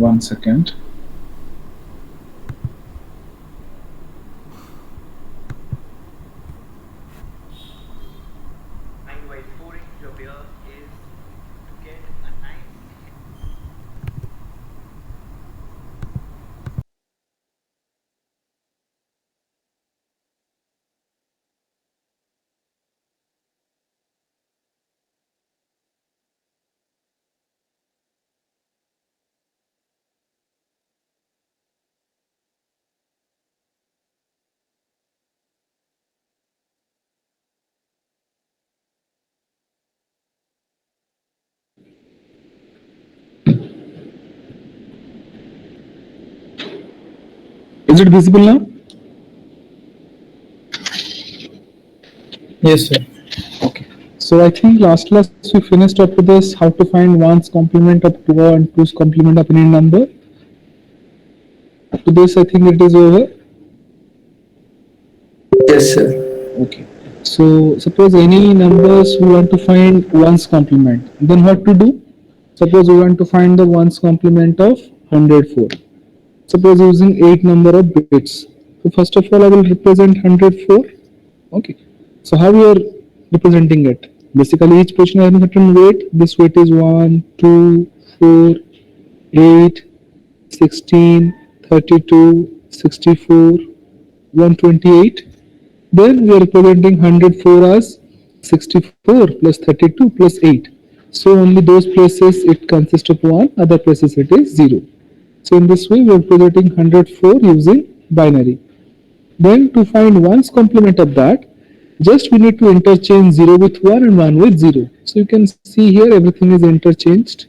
1 second. Is it visible now? Yes, sir. Okay. So I think last class we finished up with this how to find one's complement of two and two's complement of any number. Up to this I think it is over. Yes, sir. Okay. So suppose any numbers we want to find one's complement, then what to do? Suppose we want to find the one's complement of 104. Suppose using 8 number of bits. So first of all I will represent 104. Okay. So how we are representing it? Basically each position has a certain weight. This weight is 1, 2, 4, 8, 16, 32, 64, 128. Then we are representing 104 as 64 plus 32 plus 8. So only those places it consists of 1, other places it is 0. So in this way we are representing 104 using binary. Then to find one's complement of that, just we need to interchange 0 with 1 and 1 with 0. So you can see here everything is interchanged.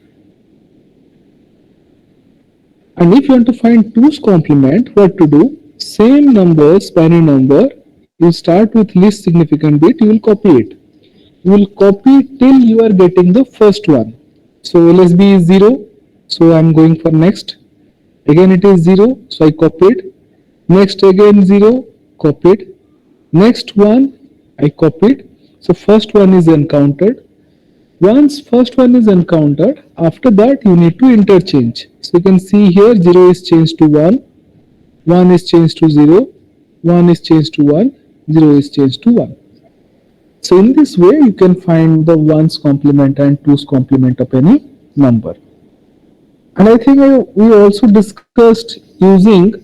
And if you want to find 2's complement, what to do? Same numbers, binary number, you start with least significant bit, you will copy it. You will copy till you are getting the first one. So LSB is 0, so I am going for next. Again it is 0, so I copied. Next again 0, copied. Next one, I copied. So first one is encountered. Once first one is encountered, after that you need to interchange. So you can see here 0 is changed to 1, 1 is changed to 0, 1 is changed to 1, 0 is changed to 1. So in this way you can find the 1's complement and 2's complement of any number. And I think we also discussed using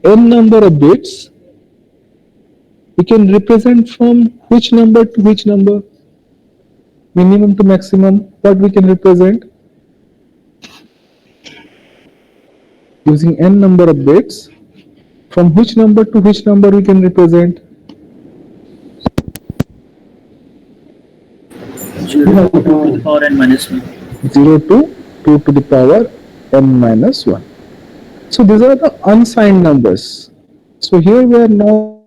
n number of bits. We can represent from which number to which number, minimum to maximum, what we can represent using n number of bits. From which number to which number we can represent? 0 to 2 to the power n minus 1. 0 to 2 to the power n minus 1. So these are the unsigned numbers. So here we are not,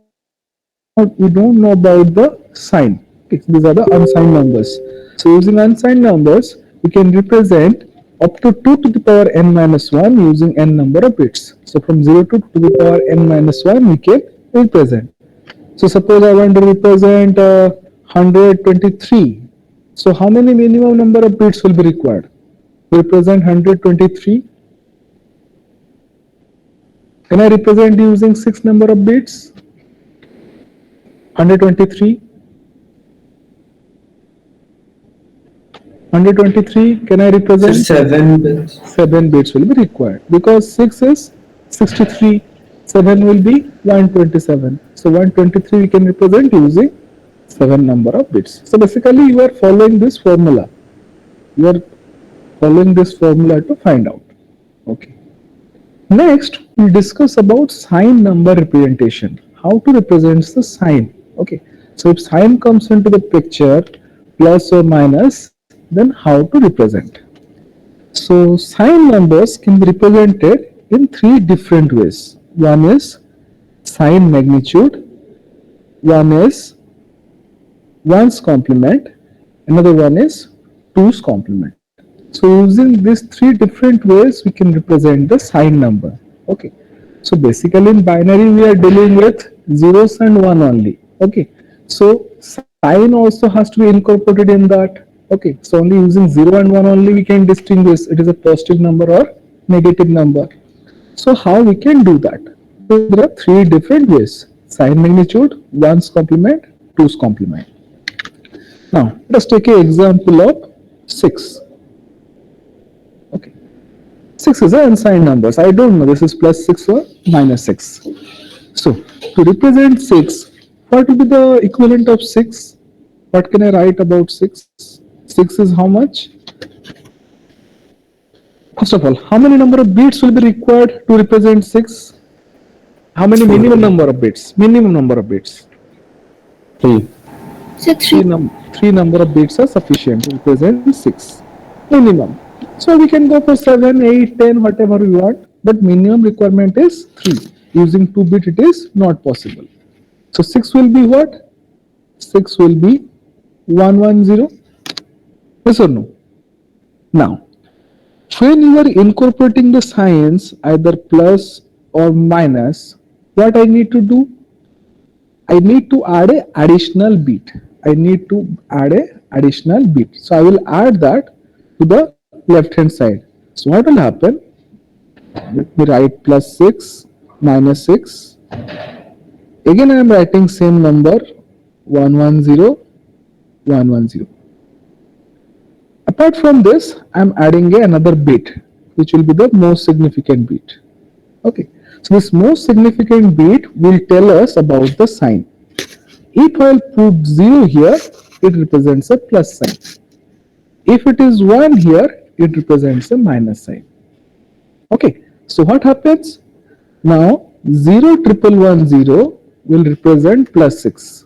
we don't know about the sign. Okay, so these are the unsigned numbers. So using unsigned numbers, we can represent up to 2 to the power n minus 1 using n number of bits. So from 0 to the power n minus 1 we can represent. So suppose I want to represent 123. So how many minimum number of bits will be required? Represent 123. Can I represent using 6 number of bits? 123. 123, can I represent? 7 bits. 7 bits will be required because 6 is 63, 7 will be 127. So 123 we can represent using 7 number of bits. So basically you are following this formula. You are following this formula to find out. Okay. Next, we'll discuss about sine number representation. How to represent the sine. Okay. So if sine comes into the picture, plus or minus, then how to represent. So sine numbers can be represented in 3 different ways. One is sine magnitude, one is 1's complement, another one is 2's complement. So using these 3 different ways we can represent the sine number. Okay. So basically in binary we are dealing with zeros and 1 only. Okay. So sine also has to be incorporated in that. Okay. So only using 0 and 1 only we can distinguish it is a positive number or negative number. So how we can do that? So there are three different ways: sign magnitude, ones complement, two's complement. Now let us take an example of 6. Okay, 6 is an unsigned numbers. I don't know this is plus 6 or minus 6. So to represent 6, what will be the equivalent of 6? What can I write about 6? 6 is how much? First of all, how many number of bits will be required to represent 6? How many minimum number of bits? Minimum number of bits. 3. So Three number of bits are sufficient to represent 6. Minimum. So we can go for 7, 8, 10, whatever we want. But minimum requirement is 3. Using 2 bit it is not possible. So 6 will be what? 6 will be 110. Yes or no? Now, when you are incorporating the signs either plus or minus, what I need to do? I need to add a additional bit. I need to add a additional bit. So I will add that to the left hand side. So what will happen? Let me write plus 6 minus 6. Again I am writing same number 110 110. Apart from this, I am adding another bit, which will be the most significant bit. Okay, so this most significant bit will tell us about the sign. If I put 0 here, it represents a plus sign. If it is 1 here, it represents a minus sign. Okay, so what happens? Now 01110 will represent plus 6.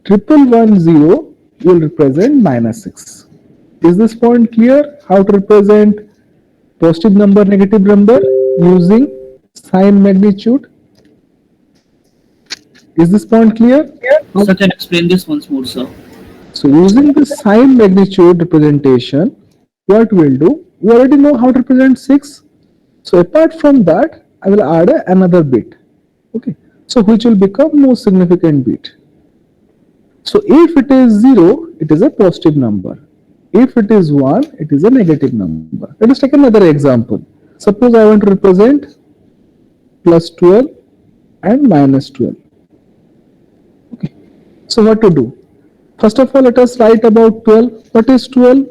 1110 will represent minus 6. Is this point clear? How to represent positive number, negative number using sign magnitude? Is this point clear? Sir, can you explain this once more, sir? So using the sign magnitude representation, what we'll do, we already know how to represent 6. So apart from that, I will add another bit. Okay, so which will become most significant bit. So if it is 0, it is a positive number. If it is 1, it is a negative number. Let us take another example. Suppose I want to represent plus 12 and minus 12. Okay, so what to do? First of all, let us write about 12. What is 12?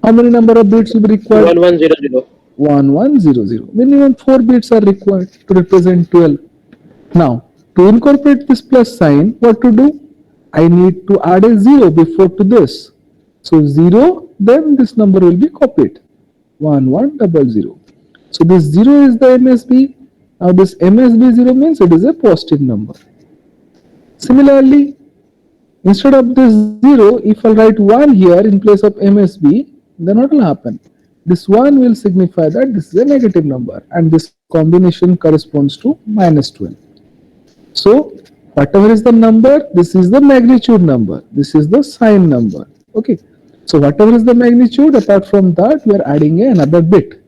How many number of bits will be required? 1100. 1100. Minimum 4 bits are required to represent 12. Now, to incorporate this plus sign, what to do? I need to add a 0 before to this. So 0, then this number will be copied. 1100. So this 0 is the MSB. Now this MSB 0 means it is a positive number. Similarly, instead of this 0, if I write 1 here in place of MSB, then what will happen? This 1 will signify that this is a negative number and this combination corresponds to minus 12. So whatever is the number, this is the magnitude number. This is the sign number. Okay. So whatever is the magnitude, apart from that, we are adding another bit.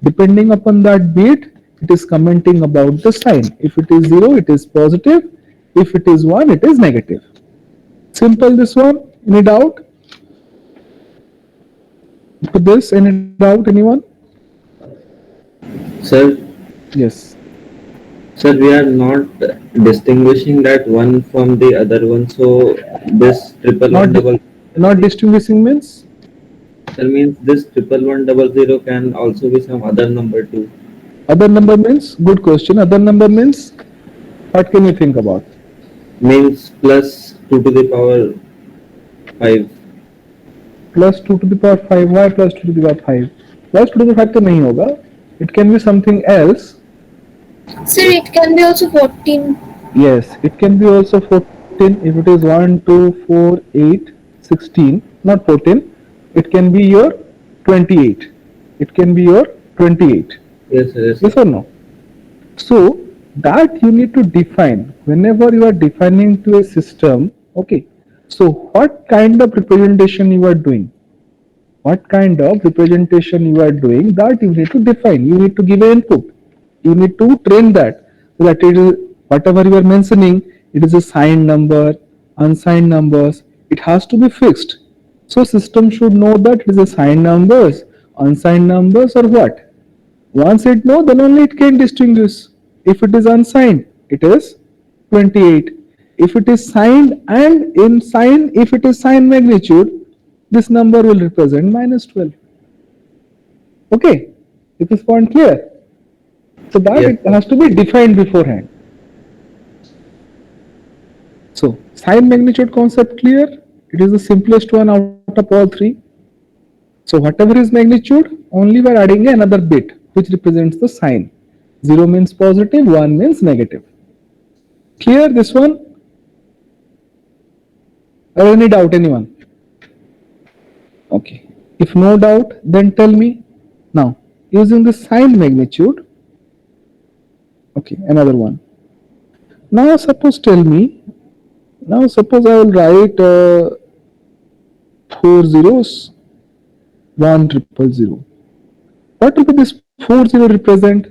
Depending upon that bit, it is commenting about the sign. If it is 0, it is positive. If it is 1, it is negative. Simple this one. Any doubt? For this, any doubt, anyone? Sir, Yes. sir, we are not distinguishing that one from the other one. So this triple Not one double Not distinguishing means? sir means this 1100 can also be some other number too. Other number means? Good question. Other number means? What can you think about? Means plus 2 to the power 5. Plus 2 to the power 5. Why plus 2 to the power 5? Plus 2 to the power 5 तो नहीं होगा. It can be something else. sir, it can be also 14. Yes, it can be also 14 if it is 1, 2, 4, 8, 16. Not 14. It can be your 28. It can be your 28. Yes, sir. Yes, sir. Yes or no? So that you need to define whenever you are defining to a system. Okay. So what kind of representation you are doing? What kind of representation you are doing, that you need to define. You need to give an input. You need to train that. So that it is whatever you are mentioning, it is a signed number, unsigned numbers. It has to be fixed. So system should know that it is a signed numbers unsigned numbers or what? Once it know, then only it can distinguish. If it is unsigned, it is 28. If it is signed and in sign, if it is sign magnitude, this number will represent minus 12. Okay, is this point clear? So that Yes. it has to be defined beforehand. So sign magnitude concept clear? It is the simplest one out of all three. So whatever is magnitude, only we are adding another bit which represents the sign. 0 means positive, 1 means negative. Clear this one? Or any doubt anyone? Okay. If no doubt, then tell me. Now, using the sign magnitude, okay, another one. Now suppose tell me, now suppose I will write 4 zeros, 1 0 0 0. What will be this 40 represent?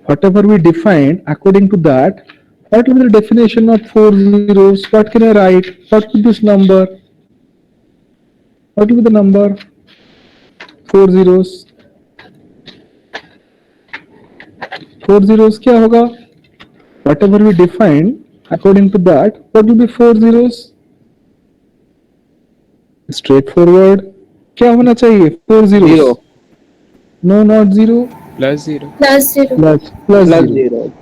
Whatever we defined, according to that, what will be the definition of 4 zeros? What can I write? What will be this number? What will be the number? 4 zeros. 4 zeros क्या होगा? Whatever we defined, according to that, what will be 4 zeros? Straightforward. क्या होना चाहिए? 4 zeros. Zero. No, not zero. Plus zero. Plus 0. Plus Plus zero. zero.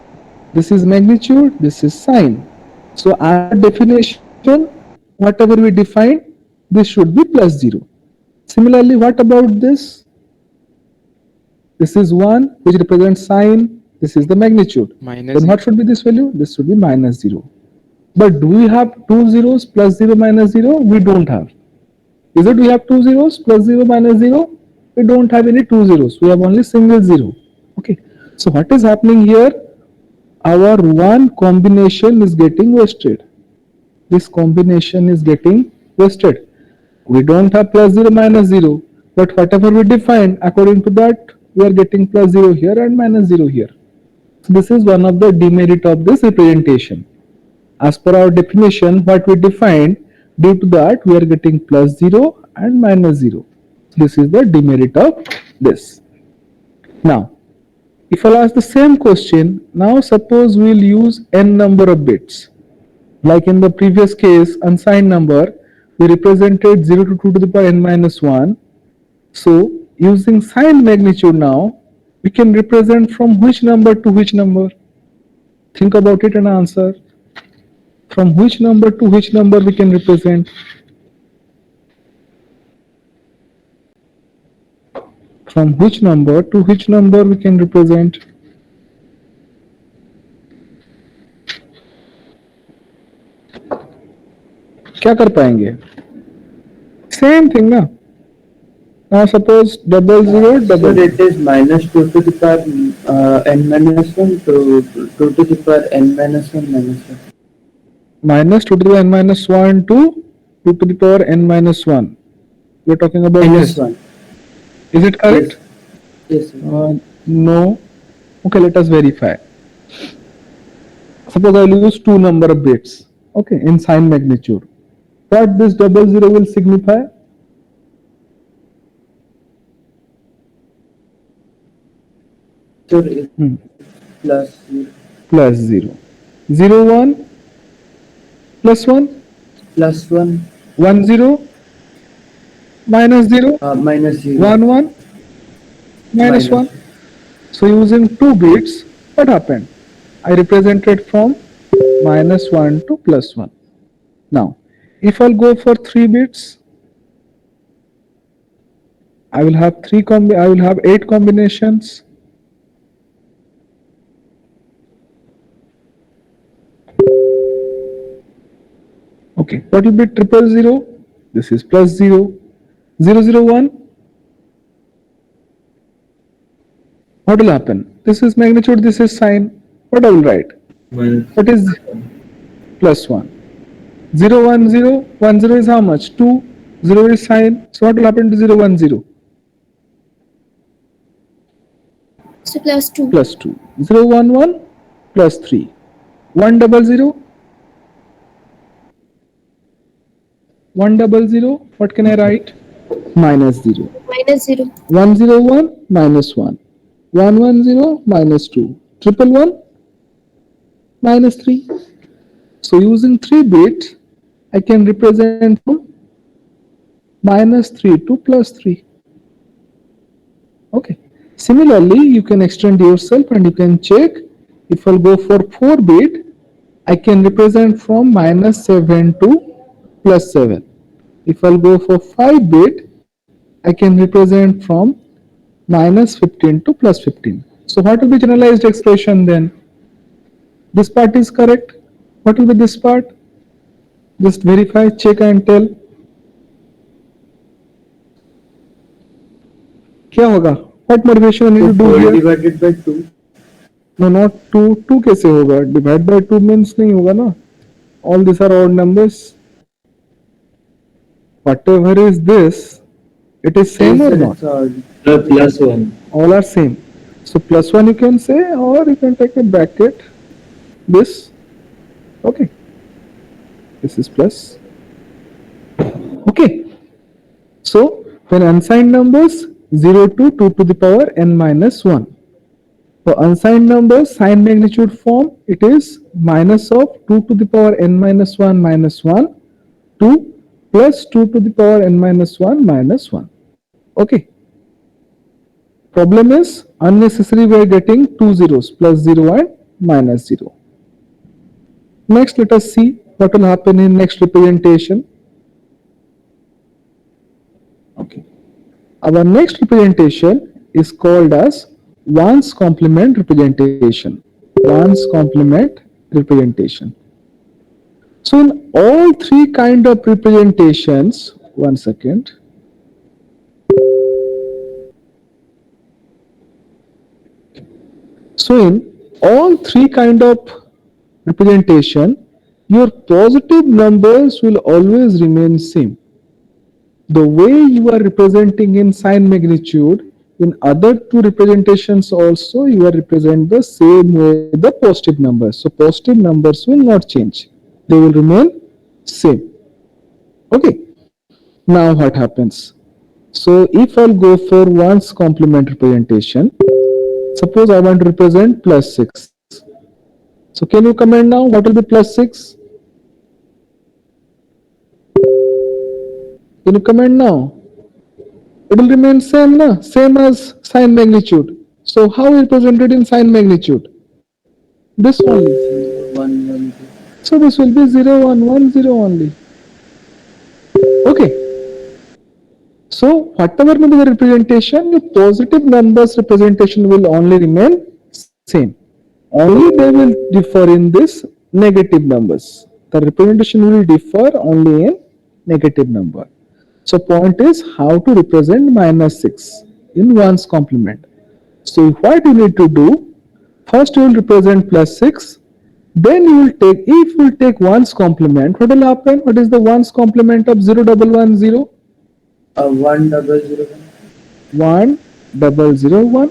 This is magnitude. This is sign. So our definition, whatever we define, this should be plus 0. Similarly, what about this? This is 1, which represents sign. This is the magnitude. Minus Then what should be this value? This should be minus 0. But do we have 2 zeros plus 0 minus 0? We don't have. Is it we have 2 zeros plus 0 minus 0? We don't have any 2 zeros. We have only single 0. Okay. So what is happening here? Our one combination is getting wasted. This combination is getting wasted. We don't have plus 0 minus 0, but whatever we define, according to that, we are getting plus 0 here and minus 0 here. So this is one of the demerit of this representation. As per our definition, what we defined, due to that, we are getting plus 0 and minus 0. This is the demerit of this. Now, if I'll ask the same question, now suppose we'll use n number of bits. Like in the previous case, unsigned number, we represented 0 to 2 to the power n minus 1. So, using sign magnitude now, we can represent from which number to which number? Think about it and answer. From which number to which number we can represent? From which number to which number we can represent? क्या कर पाएंगे? Same thing ना? Now suppose double zero So double. it is minus 2 to the power n minus 1 to 2 to the power n minus 1 minus 1. Minus 2 to the power n minus 1 to 2 to the power n minus 1. We are talking about Minus this. 1. Is it correct? Yes. No. Okay, let us verify. Suppose I will use 2 number of bits. Okay, in sign magnitude. What this double zero will signify? So it plus 0. Plus 0. 0 1 plus 1 Plus 1 1 0 minus 0 minus 0. 1 1 minus 1. So using 2 bits, what happened? I represented from minus 1 to plus 1. Now, if I'll go for 3 bits, I will have 8 combinations. Okay, what will be 000? This is plus 0. 001. What will happen? This is magnitude, this is sign. What I will write? What is plus 1? 0 1 0. 1 0 is how much? 2. 0 is sign. So what will happen to 0 1 0? So plus 2. Plus 2. 0 1 1 plus 3. 1 0 0. 1 0 0. What can I write? minus 0. minus 0, 101 minus 1. 110 minus 2. 111 minus 3. So using 3 bits, I can represent from minus 3 to plus 3. Okay. Similarly, you can extend yourself and you can check. If I'll go for 4 bit, I can represent from minus 7 to plus 7. If I'll go for 5 bit, I can represent from minus 15 to plus 15. So what will be generalized expression then? This part is correct. What will be this part? Just verify, check and tell. क्या होगा? What motivation I need to do 4 here? divided by 2. No, not 2. 2 कैसे होगा? Divide by 2 means नहीं होगा ना? All these are odd numbers. Whatever is this, it is same or not? Plus 1. All are same. So plus 1 you can say, or you can take a bracket. This. Okay. This is plus. Okay. So when unsigned numbers 0 to 2 to the power n minus 1. For unsigned numbers sign magnitude form, it is minus of 2 to the power n minus 1 minus 1 to plus 2 to the power n minus 1 minus 1. Okay. Problem is unnecessary we are getting two zeros, plus 0 and minus 0. Next, let us see what will happen in next representation. Okay. Our next representation is called as one's complement representation. One's complement representation. So in all three kind of representations, one second. So in all three kind of representation, your positive numbers will always remain same. The way you are representing in sign magnitude, in other two representations also you are represent the same way the positive numbers. So positive numbers will not change. They will remain same. Okay. Now what happens? So if I'll go for one's complement representation, suppose I want to represent plus 6. So can you comment now what will be plus 6? Can you comment now? It will remain same, na? Same as sign magnitude. So how represented in sign magnitude? This only. 1, 1, 2. So this will be 0, 1, 1, 0 only. Okay. So whatever may be the representation, the positive numbers representation will only remain same. Only they will differ in this negative numbers. The representation will differ only in negative number. So point is how to represent minus 6 in one's complement. So what you need to do, first you will represent plus 6, then you will take, if you will take one's complement, what will happen? What is the one's complement of 0110? 1001. 1001.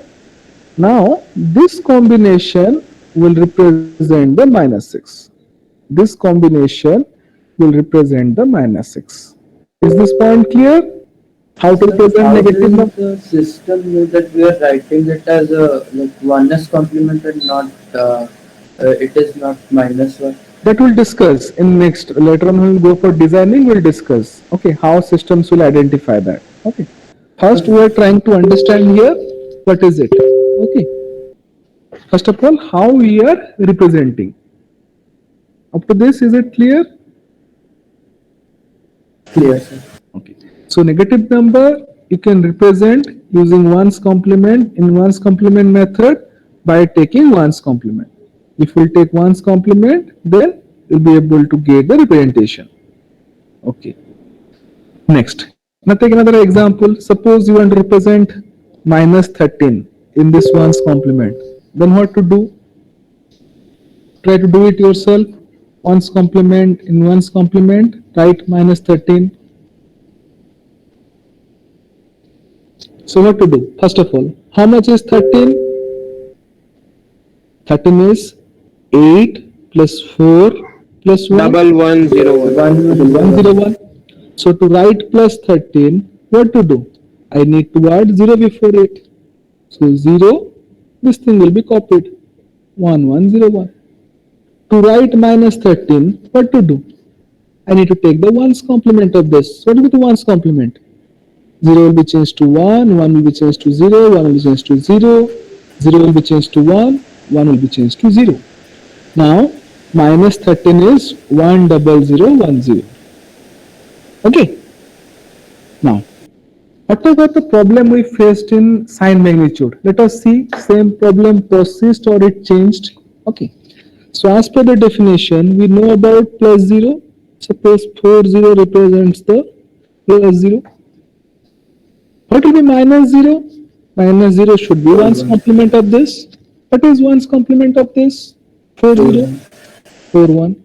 Now this combination will represent the minus 6. This combination will represent the minus 6. Is this point clear? How to represent negative number? The system know that we are writing it as a like oneness complement and not it is not minus 1. That we'll discuss in next. Later on we'll go for designing, we'll discuss. Okay, how systems will identify that. Okay. First we are trying to understand here what is it. Okay. First of all, how we are representing. Up to this, is it clear? Clear, sir. Okay. So negative number you can represent using one's complement in one's complement method by taking one's complement. If we take one's complement, then you'll be able to get the representation. Okay. Next. Now take another example. Suppose you want to represent minus 13 in this one's complement. Then what to do? Try to do it yourself. One's complement in one's complement, write minus 13. So what to do? First of all, how much is 13? 13 is 8 plus 4 plus 1. 1101. 101. So to write plus 13, what to do? I need to add 0 before it. So 0, this thing will be copied. 1, 1, 0, 1. To write minus 13, what to do? I need to take the ones complement of this. What will be the ones complement? 0 will be changed to 1, 1 will be changed to 0, 1 will be changed to 0, 0 will be changed to 1, 1 will be changed to 0. Now, minus 13 is 10010. Okay. Now, what about the problem we faced in sign magnitude? Let us see, same problem persist or it changed. Okay. So as per the definition, we know about plus 0. Suppose 40 represents the plus 0. What will be minus 0? Minus 0 should be 1's complement of this. What is 1's complement of this? 40. 41.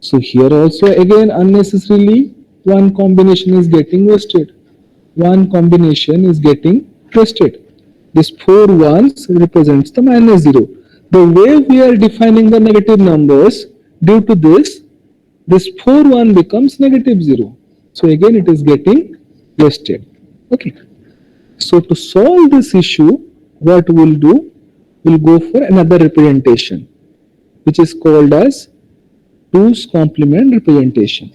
So here also again unnecessarily one combination is getting wasted. One combination is getting wasted. This 4 ones represents the minus 0. The way we are defining the negative numbers, due to this 4 1 becomes negative 0. So again it is getting wasted. Okay. So to solve this issue, what we'll do, we'll go for another representation, which is called as 2's complement representation.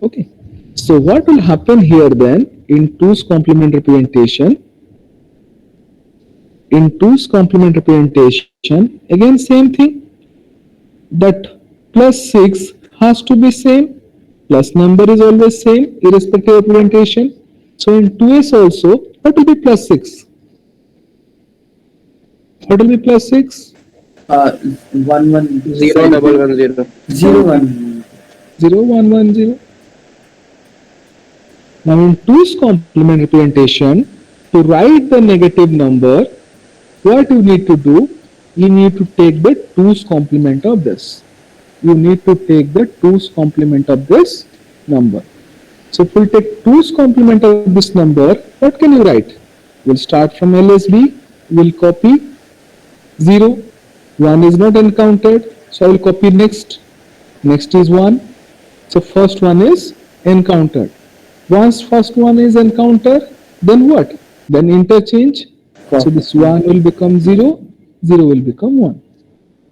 Okay. So what will happen here then in 2's complement representation? In 2's complement representation, again same thing, that plus 6 has to be same, plus number is always same irrespective of representation. So in 2s also, what will be plus 6? What will be plus 6? 1 1 0 double 1 0. 0 1. 0 1 1 0. Now in 2's complement representation, to write the negative number, what you need to do, you need to take the 2's complement of this. You need to take the 2's complement of this number. So if we take 2's complement of this number, what can you write? We'll start from LSB, we'll copy 0, 1 is not encountered, so I will copy next. Next is 1. So first one is encountered. Once first one is encountered, then what? Then interchange. So this 1 will become 0, 0 will become 1.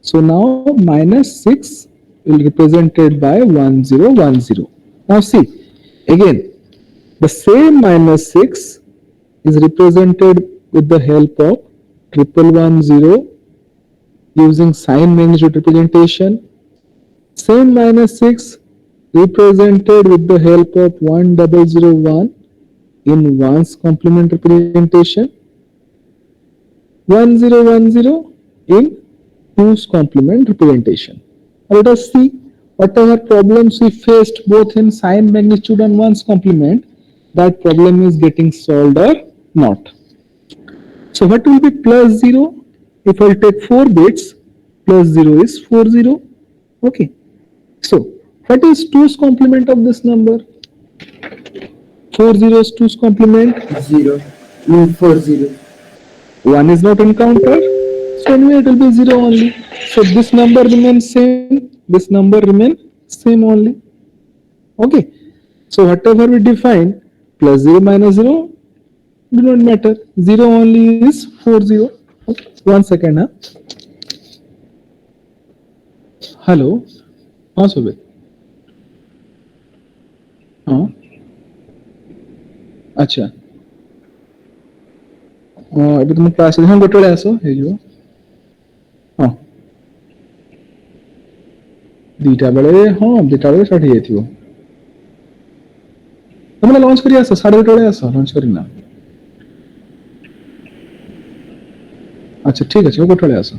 So now minus 6 will be represented by 1 0 1 0. Now see, again, the same minus 6 is represented with the help of 1110 using sign magnitude representation. Same minus 6 represented with the help of 1001 in 1's complement representation. 1010 in 2's complement representation. Let us see whatever problems we faced both in sign magnitude and 1's complement, that problem is getting solved or not. So what will be plus 0? If I take 4 bits, plus 0 is 40. Okay. So what is 2's complement of this number? 40 is 2's complement. 0 40. 1 is not encountered, so anyway it will be 0 only. So this number remains same, this number remains same only. Okay. So whatever we define, plus 0 minus 0 do not matter. 0 only is 40. Okay. 1 second. Huh? Hello. हाँ सुबह. हाँ. अच्छा. ଏବେ ତୁମ class ହଁ ଗୋଟେ ବେଳେ ଆସ ହେଇଯିବ ହଁ ଦୁଇଟା ବେଳେ ଷ୍ଟାର୍ଟ ହେଇଯାଇଥିବ ତମେ ଲଞ୍ଚ କରି ଆସ 2:30 ବେଳେ ଆସ ଲଞ୍ଚ କରିନା ଆଚ୍ଛା ଠିକ ଅଛି ଗୋଟେ ବେଳେ ଆସ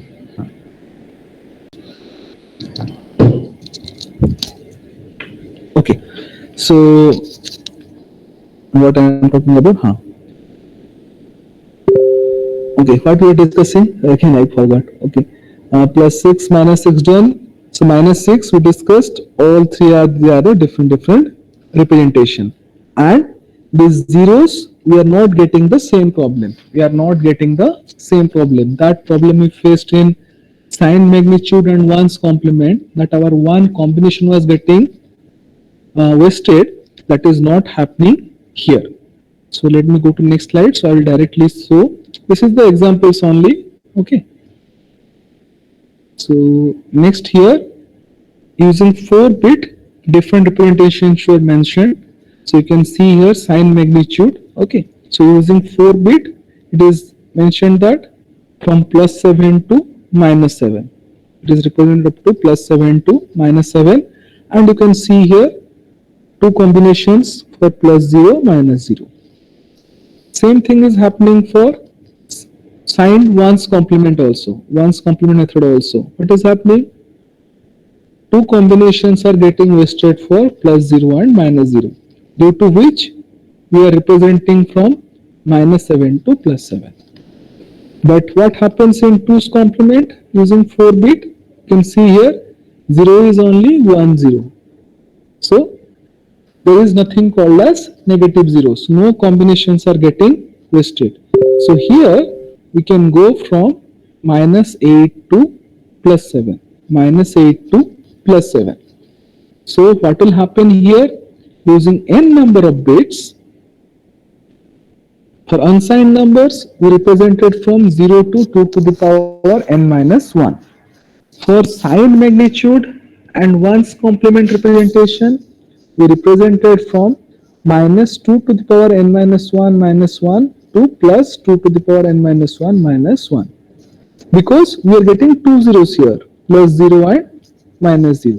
okay so what I am talking about okay, what we are discussing? Again, I forgot. Okay, plus 6 minus 6 done. So minus 6 we discussed. All three are the other different representation. And these zeros we are not getting the same problem. We are not getting the same problem. That problem we faced in sign magnitude and 1's complement. That our 1 combination was getting wasted. That is not happening here. So let me go to next slide. So I will directly show. This is the examples only. Okay. So next here, using 4-bit different representations were mentioned. So you can see here sign magnitude. Okay. So using 4-bit, it is mentioned that from +7 to -7. It is represented up to +7 to -7, and you can see here two combinations for +0, -0. Same thing is happening for signed ones complement also, ones complement method also. What is happening? Two combinations are getting wasted for +0 and -0, due to which we are representing from -7 to +7. But what happens in 2's complement using 4-bit? You can see here 0 is only 1 0. So there is nothing called as negative zeros. No combinations are getting wasted. So here we can go from -8 to +7, -8 to +7. So what will happen here? Using n number of bits, for unsigned numbers, we represented from 0 to 2 to the power n minus 1. For signed magnitude and ones complement representation, we represented from -2 to the power n minus 1 minus 1 to +2 to the power n minus 1 minus 1. Because we are getting two zeros here, +0 and -0.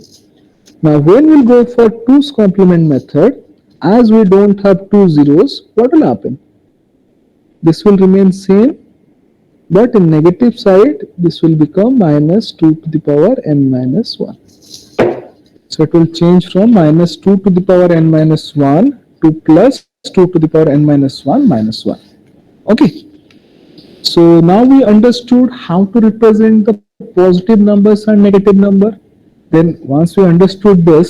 Now when we'll go for 2's complement method, as we don't have two zeros, what will happen? This will remain same, but in negative side, this will become -2 to the power n minus 1. So it will change from -2 to the power n minus 1 to +2 to the power n minus 1 minus 1. Okay. So now we understood how to represent the positive numbers and negative number. Then once we understood this,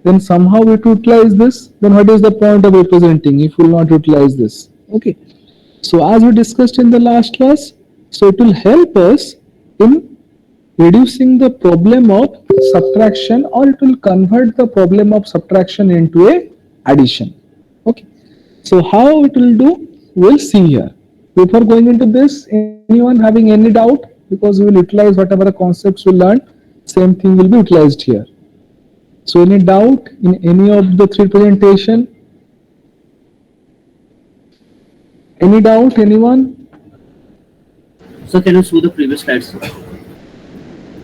then somehow we utilize this. Then what is the point of representing if we will not utilize this? Okay. So as we discussed in the last class, so it will help us in reducing the problem of subtraction, or it will convert the problem of subtraction into a addition. Okay. So how it will do, we'll see here. Before going into this, anyone having any doubt? Because we will utilize whatever the concepts we learned, same thing will be utilized here. So any doubt in any of the three presentation? Any doubt, anyone? So can you show the previous slides?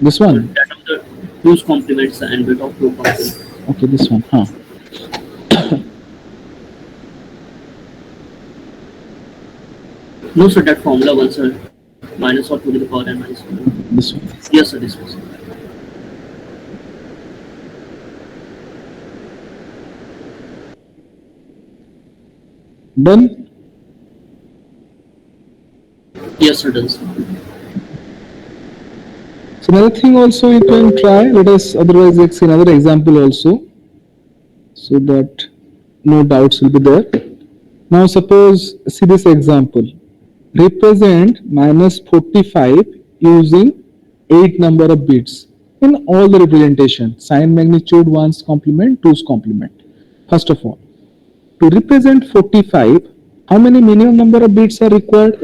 This one? That of the two's complements and bit of two complements. Okay, this one. Huh. No, sir, that formula one, sir. Minus or 2 to the power n minus 1. This one. Yes, sir, this one. Sir. Done? Yes, sir, done, sir. So another thing also you can try. Let us otherwise let's see another example also, so that no doubts will be there. Now suppose see this example. Represent -45 using 8 number of bits in all the representation. Sign magnitude, 1's complement, 2's complement. First of all, to represent 45, how many minimum number of bits are required?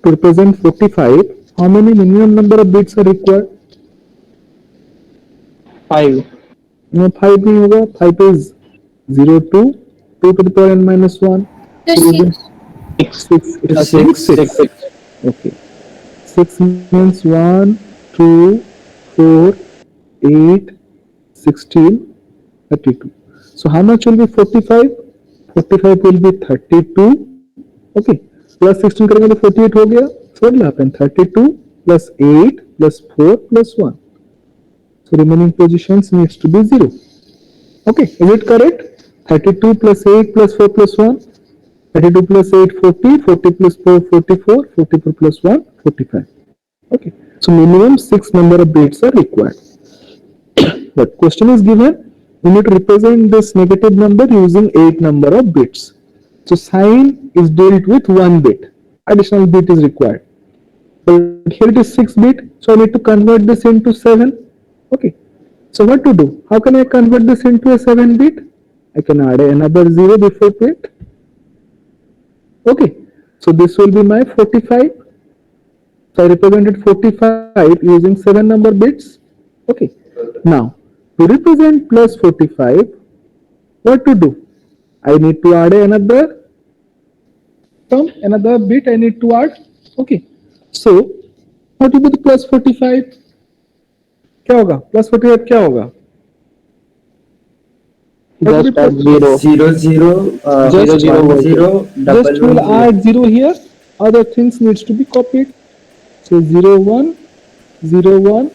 To represent 45, how many minimum number of bits are required? 5. No, 5 नहीं होगा. 5 is 0 to 2 to the power n minus 1. The So six. 6. It is 6. Okay. 6 means 1, 2, 4, 8, 16, 32. So how much will be 45? 45 will be 32. Okay. Plus 16 करेंगे तो 48 हो गया. So what will happen? 32 plus 8 plus 4 plus 1. So remaining positions needs to be 0. Okay. Is it correct? 32 plus 8 plus 4 plus 1. 32 plus 8, 40, 40 plus 4, 44, 44 plus 1, 45. Okay. So minimum 6 number of bits are required. But question is given, we need to represent this negative number using 8 number of bits. So sign is dealt with 1 bit. Additional bit is required. But here it is 6 bit, so I need to convert this into 7. Okay. So what to do? How can I convert this into a 7 bit? I can add another 0 before it. Okay, so this will be my 45. So I represented 45 using 7 number bits. Okay, now to represent plus 45, what to do? I need to add another term, another bit I need to add. Okay, so what will be the plus 45? क्या होगा? Plus 45 क्या होगा? Just add 0. 0 0 Just 1 0 Just double will 1 0. add 0 here. Other things needs to be copied. So 0 1 0 1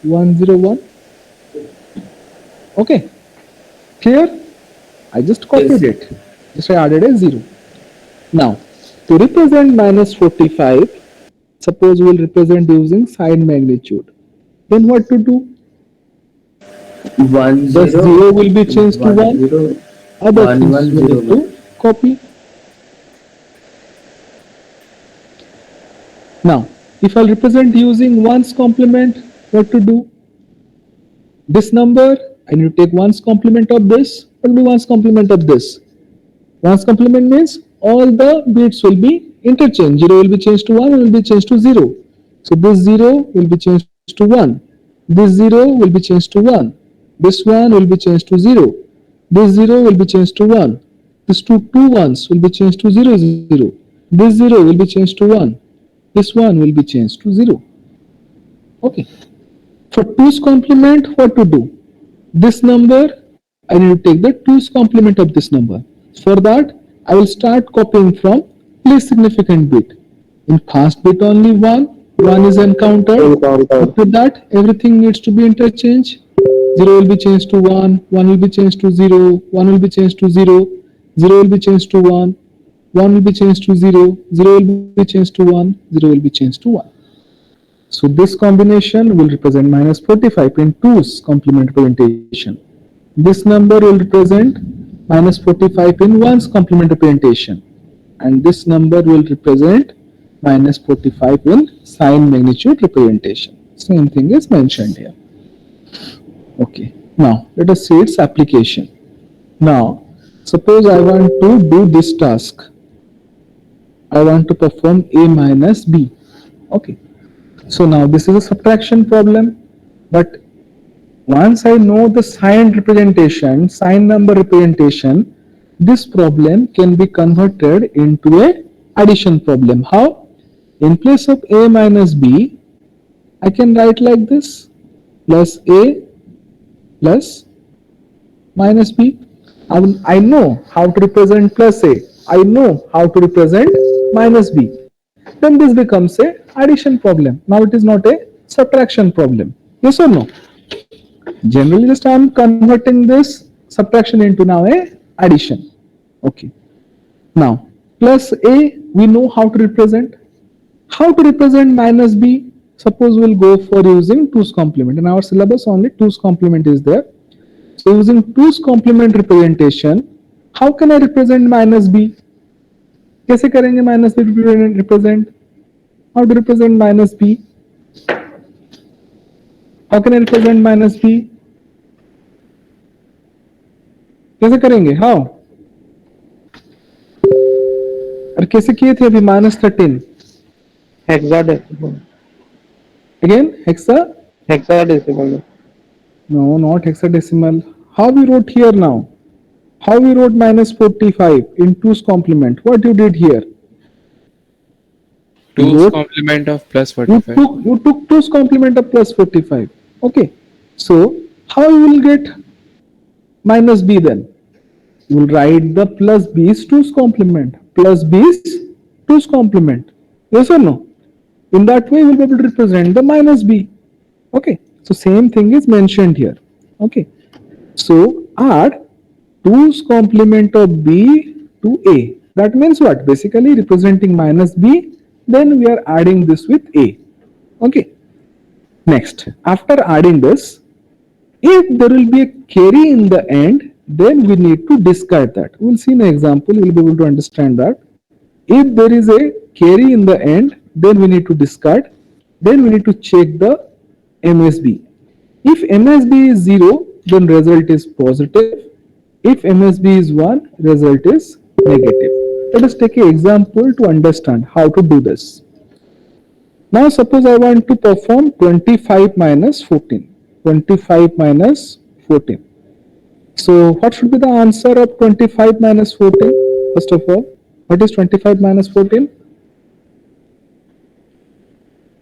1 0 1. Okay, clear? I just copied Yes. it. Just I added a 0. Now, to represent minus 45, suppose we will represent using sine magnitude. Then what to do? 1 The 0 0 will be changed to 1. 0 Other 1 things 1 we 0 need to copy. Now, if I'll represent using ones complement, what to do? This number, I need to take ones complement of this. What will be ones complement of this? Ones complement means all the bits will be interchanged. 0 will be changed to 1, will be changed to 0. So this 0 will be changed to 1. This 0 will be changed to 1. This 1 will be changed to 0. This 0 will be changed to 1. These two ones will be changed to 0 0. This 0 will be changed to 1. This 1 will be changed to 0. Okay. For 2's complement, what to do? This number, I need to take the 2's complement of this number. For that, I will start copying from least significant bit. In first bit only 1 is encountered. After that, everything needs to be interchanged. 0 will be changed to 1, 1 will be changed to 0, 1 will be changed to 0, 0 will be changed to 1, 1 will be changed to 0, 0 will be changed to 1, 0 will be changed to 1. So this combination will represent minus 45 in 2's complement representation. This number will represent minus 45 in 1's complement representation. And this number will represent minus 45 in sine magnitude representation. Same thing is mentioned here. Okay, now let us see its application. Now, suppose I want to do this task. I want to perform A minus B. Okay, so now this is a subtraction problem, but once I know the sign representation, sign number representation, this problem can be converted into a addition problem. How? In place of A minus B, I can write like this, plus A plus minus B. I know how to represent plus A. I know how to represent minus B. Then this becomes a addition problem. Now it is not a subtraction problem. Yes or no? Generally, just I am converting this subtraction into now a addition. Okay. Now, plus A, we know how to represent. How to represent minus B? Suppose we'll go for using 2's complement. In our syllabus, only 2's complement is there. So, using 2's complement representation, how can I represent minus B? कैसे करेंगे minus B represent? How to represent minus B? How can I represent minus B? कैसे करेंगे? How? और कैसे किए थे अभी -13? Hexadecimal. Again, Hexadecimal. No, not hexadecimal. How we wrote here now? How we wrote minus 45 in 2's complement? What you did here? 2's complement of plus 45. You took 2's complement of plus 45. Okay. So how you will get minus B then? You will write the plus B's 2's complement. Plus B's 2's complement. Yes or no? In that way, we will be able to represent the minus B. Okay. So same thing is mentioned here. Okay. So add 2's complement of B to A. That means what? Basically representing minus B. Then we are adding this with A. Okay. Next, after adding this, if there will be a carry in the end, then we need to discard that. We will see an example. We will be able to understand that. If there is a carry in the end, then we need to discard. Then we need to check the MSB. If MSB is 0, then result is positive. If MSB is 1, result is negative. Let us take an example to understand how to do this. Now suppose I want to perform 25 minus 14. 25 minus 14. So what should be the answer of 25 minus 14? First of all, what is 25 minus 14?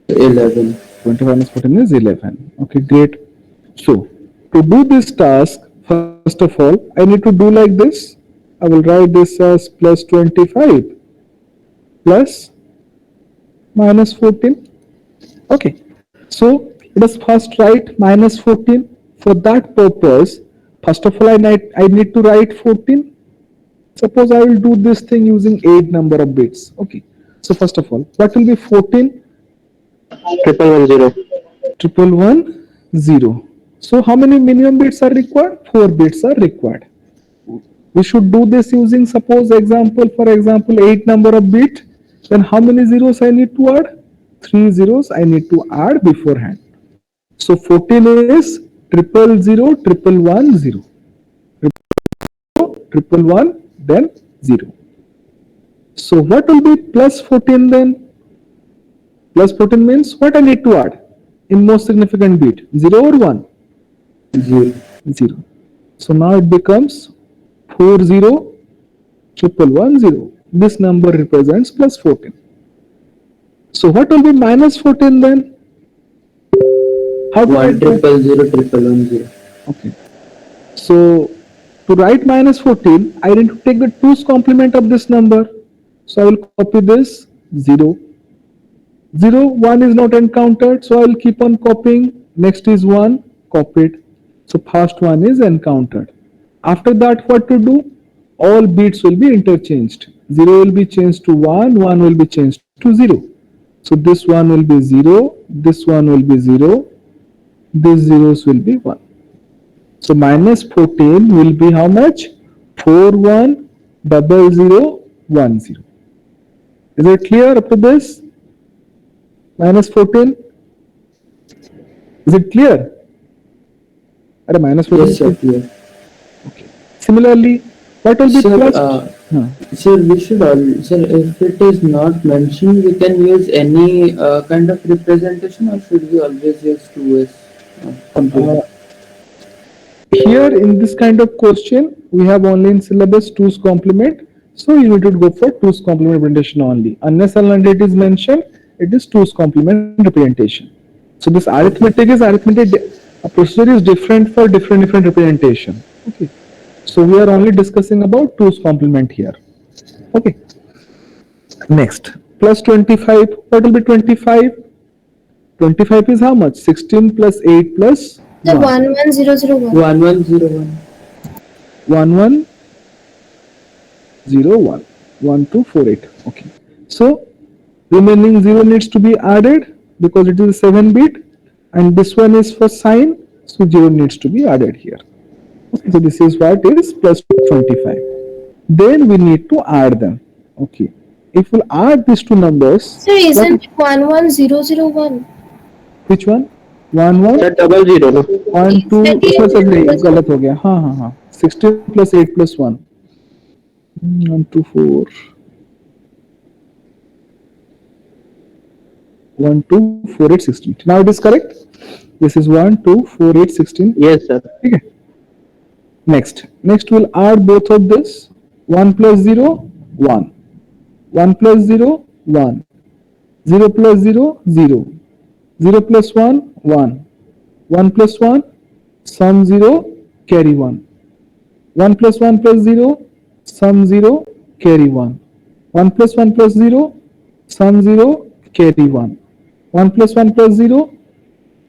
11. 25 minus 14 is 11. Okay, great. So to do this task, first of all, I need to do like this. I will write this as plus 25 plus minus 14. Okay, so let us first write minus 14. For that purpose, first of all, I need to write 14. Suppose I will do this thing using 8 number of bits. Okay, so first of all, what will be 14? 1110. 1110. So how many minimum bits are required? 4 bits are required. We should do this using, suppose example, for example, 8 number of bit. Then how many zeros I need to add? 3 zeros I need to add beforehand. So 14 is 0000110. 111 then 0. So what will be plus 14 then? Plus 14 means what I need to add in most significant bit? 0 or 1? 0. 0. So now it becomes 40110. This number represents plus 14. So what will be minus 14 then? How do I do? 1000110. Okay. So to write minus 14, I need to take the 2's complement of this number. So I will copy this 0. 0, 1 is not encountered, so I will keep on copying. Next is 1, copied. So first one is encountered. After that, what to do? All bits will be interchanged. 0 will be changed to 1, 1 will be changed to 0. So this one will be 0, this one will be 0, these zeros will be 1. So minus 14 will be how much? 410010. Is it clear up to this? Minus 14. Is it clear? Are minus 14? Yes, sir. Clear. Okay. Similarly, what will be Sir, plus? sir, we should sir, if it is not mentioned, we can use any kind of representation, or should we always use 2 as complement? Here in this kind of question, we have only in syllabus 2's complement. So you need to go for 2's complement representation only. Unless it is mentioned, it is 2's complement representation. So this arithmetic procedure is different for different representation. Okay. So we are only discussing about 2's complement here. Okay. Next, plus 25. What will be 25? 25 is how much? 16 plus 8 plus The 1. 11001. 1101. 1101. 1248. Okay. So remaining 0 needs to be added because it is a 7 bit, and this one is for sine, so 0 needs to be added here. Okay, so this is what is plus 25. Then we need to add them. Okay. If we add these two numbers, Sir, isn't it 11001? which one? 1 1 Sir, 00 no? 1 2 इसमें सब नहीं गलत हो गया. हाँ 16 plus 8 plus 1 1 2 4 1 2 4 8 16. Now it is correct. This is 1 2 4 8 16. Yes, sir. Okay. Next we'll add both of this. 1 plus 0 1 1 plus 0 1 0 plus 0 0 0 plus 1 1 1 plus 1 sum 0 carry 1 1 plus 1 plus 0 sum 0 carry 1 1 plus 1 plus 0 sum 0 carry 1 1 plus 1 plus 0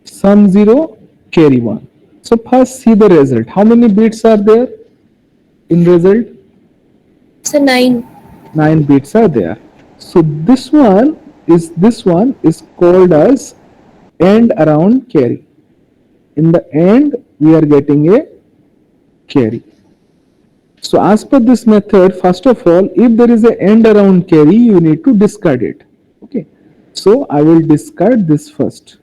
sum 0 carry 1. So first see the result. How many bits are there in result? Sir, 9. 9 bits are there. So this one is called as end around carry. In the end we are getting a carry. So as per this method, first of all, if there is a end around carry, you need to discard it. Okay. So I will discard this first.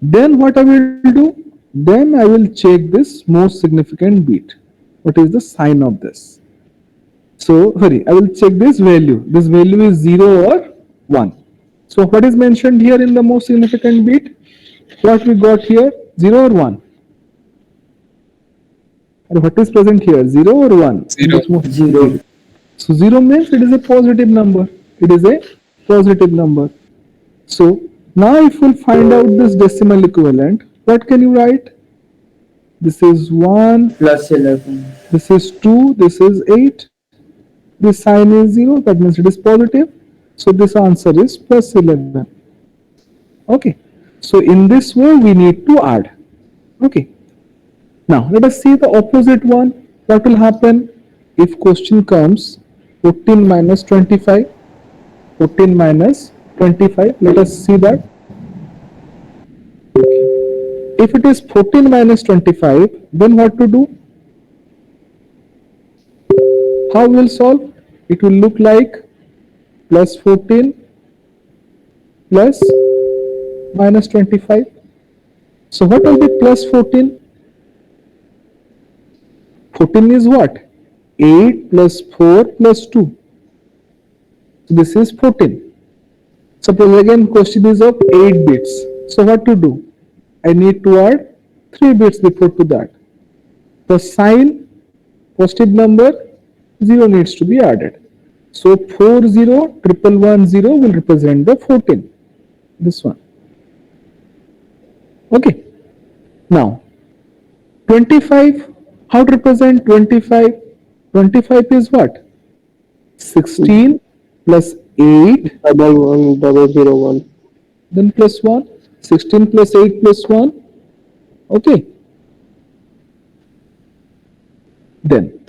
Then what I will do? Then I will check this most significant bit. What is the sign of this? So, sorry, I will check this value. This value is 0 or 1. So, what is mentioned here in the most significant bit? What we got here? 0 or 1? And what is present here? 0 or 1? Zero. Zero. So 0 means it is a positive number. It is a positive number. So now if we'll find out this decimal equivalent, what can you write? This is 1, Plus 11. this is 2, this is 8. This sign is 0, that means it is positive. So this answer is plus 11. Okay. So in this way we need to add. Okay. Now let us see the opposite one. What will happen if question comes 14 minus 25? 14 minus 25. Let us see that. If it is 14 minus 25, then what to do? How we will solve? It will look like plus 14 plus minus 25. So what will be plus 14? 14 is what? 8 plus 4 plus 2. So this is 14. Suppose again question is of 8 bits. So what to do? I need to add 3 bits before to that. The sign, positive number, 0 needs to be added. So 40110 will represent the 14. This one. Okay. Now 25. How to represent 25? 25 is what? 16 plus 8. Double zero one. Then plus 1. 16 plus 8 plus 1. Okay. Then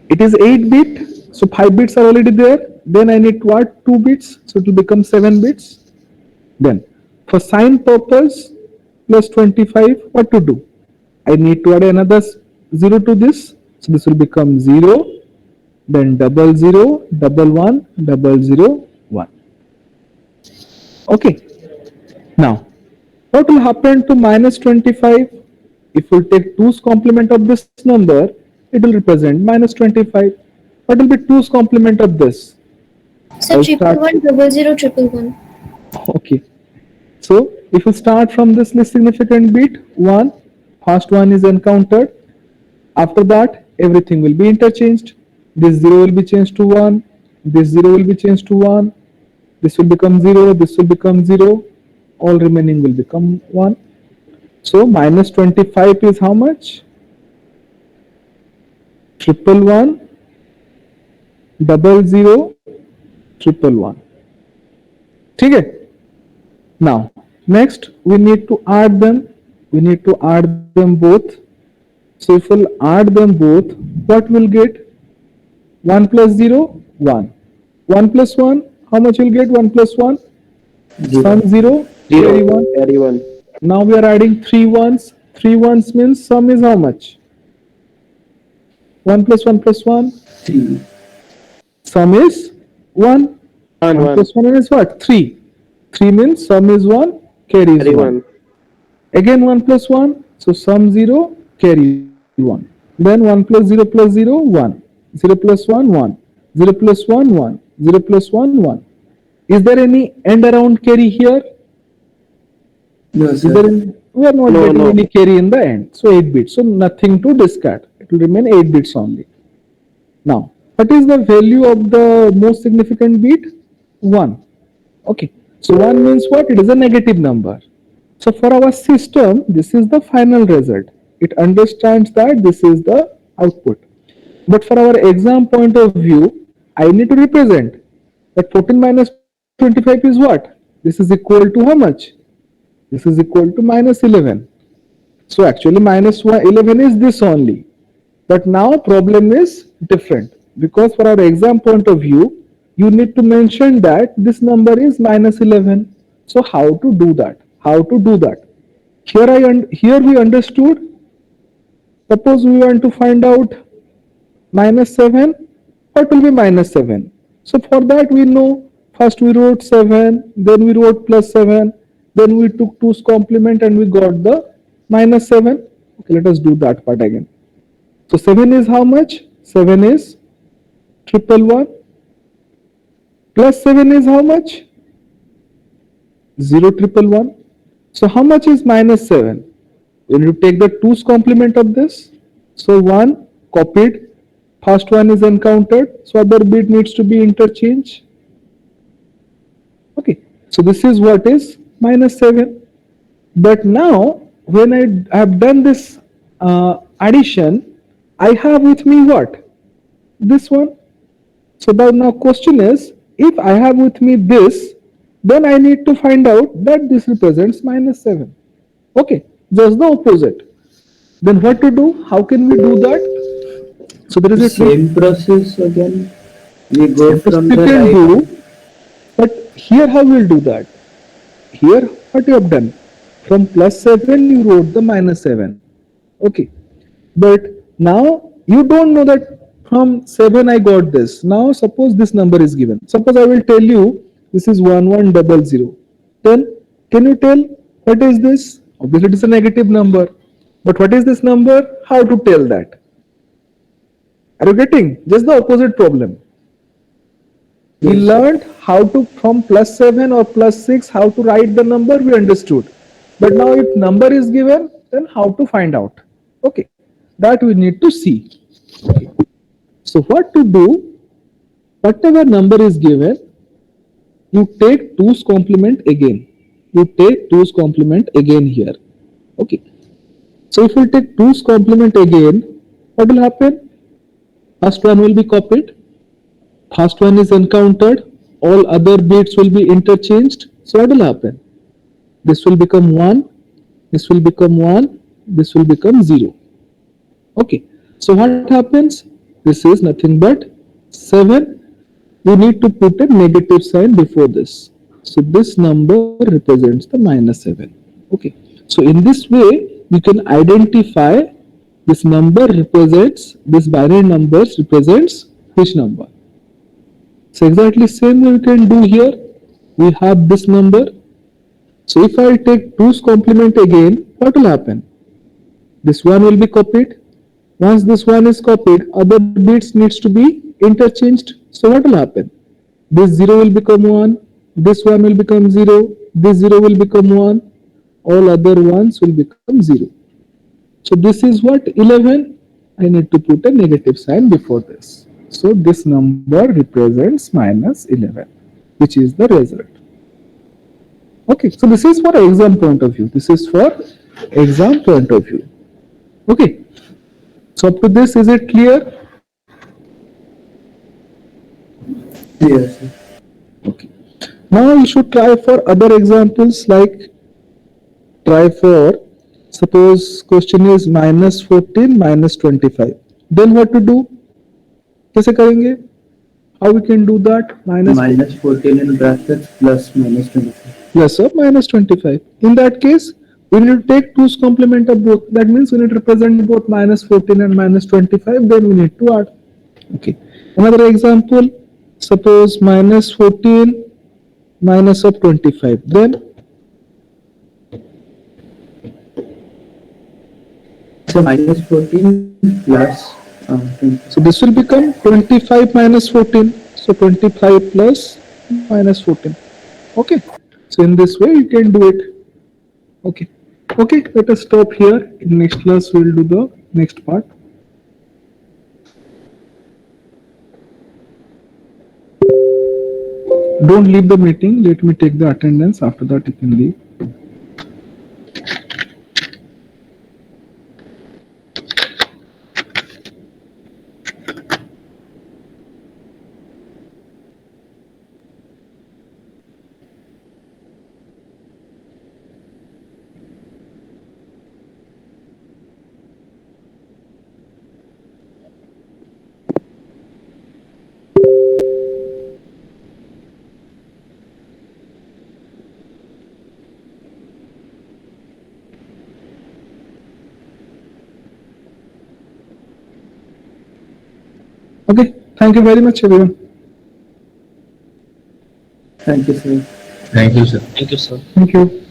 it is 8 bit. So 5 bits are already there. Then I need to add 2 bits. So it will become 7 bits. Then for sign purpose plus 25, what to do? I need to add another 0 to this. So this will become 0. Then 00, 11, 001. Okay. Now, what will happen to minus 25? If we take 2's complement of this number, it will represent minus 25. What will be 2's complement of this? Sir, I'll triple start- one, 00111. Okay. So, if we start from this least significant bit, 1, first one is encountered. After that, everything will be interchanged. This 0 will be changed to 1. This 0 will be changed to 1. This will become 0. This will become 0. All remaining will become 1. So minus 25 is how much? 111, 00, 111. Okay. Now, next we need to add them. We need to add them both. So if we'll add them both, what we'll get? 1 plus 0, 1. 1 plus 1, how much will get 1 plus 1? Sum 0, carry 1. Carry one. Now we are adding 3 ones. 3 ones means sum is how much? 1 plus 1 plus 1. 3. Sum is 1. One 1 one. plus 1 is what? 3. 3 means sum is 1, carry is Carry 1. one. Again 1 plus 1, so sum 0, carry 1. Then 1 plus 0 plus 0, 1. 0 plus 1, 1. 0 plus 1, 1. 0 plus 1, 1. Is there any end around carry here? No, Is sir. there any, we are not No, getting no. any carry in the end. So 8 bits. So nothing to discard. It will remain 8 bits only. Now, what is the value of the most significant bit? 1. Okay. So 1 means what? It is a negative number. So for our system, this is the final result. It understands that this is the output. But for our exam point of view, I need to represent that 14 minus 25 is what? This is equal to how much? This is equal to minus 11. So actually minus 11 is this only. But now problem is different, because for our exam point of view, you need to mention that this number is minus 11. So how to do that? How to do that? Here we understood. Suppose we want to find out minus 7. What will be minus 7? So for that we know, first we wrote 7, then we wrote plus 7, then we took 2's complement and we got the minus 7. Okay, let us do that part again. So 7 is how much? 7 is 111. Plus 7 is how much? 0,111. So how much is minus 7? We need to take the 2's complement of this. So 1 copied, first one is encountered, so other bit needs to be interchanged. Okay, so this is what is minus 7. But now when I have done this addition, I have with me what? This one. So the now question is, if I have with me this, then I need to find out that this represents minus 7. Okay, just the opposite. Then what to do? How can we do that? So there is a trick. Same process again. We go from We the can right. do, but here how we'll do that? Here what you have done? From plus 7 you wrote the minus 7. Okay, but now you don't know that from 7 I got this. Now suppose this number is given. Suppose I will tell you this is 1100. Then can you tell what is this? Obviously it is a negative number. But what is this number? How to tell that? Are you getting? Just the opposite problem. We learned how to from plus 7 or plus 6 how to write the number, we understood. But now if number is given, then how to find out? Okay, that we need to see. Okay. So what to do? Whatever number is given, you take 2's complement again. You take 2's complement again here. Okay. So if we take 2's complement again, what will happen? First one will be copied. First one is encountered. All other bits will be interchanged. So what will happen? This will become 1. This will become 1. This will become 0. Okay. So what happens? This is nothing but 7. You need to put a negative sign before this. So this number represents the minus 7. Okay. So in this way, you can identify this number represents, this binary numbers represents which number. So exactly same way we can do here. We have this number. So if I take 2's complement again, what will happen? This one will be copied. Once this one is copied, other bits needs to be interchanged. So what will happen? This 0 will become 1, this 1 will become 0, this 0 will become 1, all other ones will become 0. So this is what 11. I need to put a negative sign before this. So this number represents minus 11, which is the result. Okay, so this is for exam point of view. This is for exam point of view. Okay, so up to this, is it clear? Yes. Okay. Now you should try for other examples, like try for, suppose question is minus 14 minus 25. Then what to do? कैसे करेंगे? How we can do that? Minus 14 in brackets plus minus 25. Plus or minus 25. In that case, we need to take 2's complement of both. That means we need to represent both minus 14 and minus 25. Then we need to add. Okay. Another example. Suppose minus 14 minus of 25. Then So minus 14 plus 20. so this will become 25 minus 14. So 25 plus minus 14. Okay. So in this way you can do it. Okay. Okay. Let us stop here. In next class we will do the next part. Don't leave the meeting. Let me take the attendance. After that you can leave. Okay. Thank you very much, everyone. Thank you, sir. Thank you, sir. Thank you, sir. Thank you.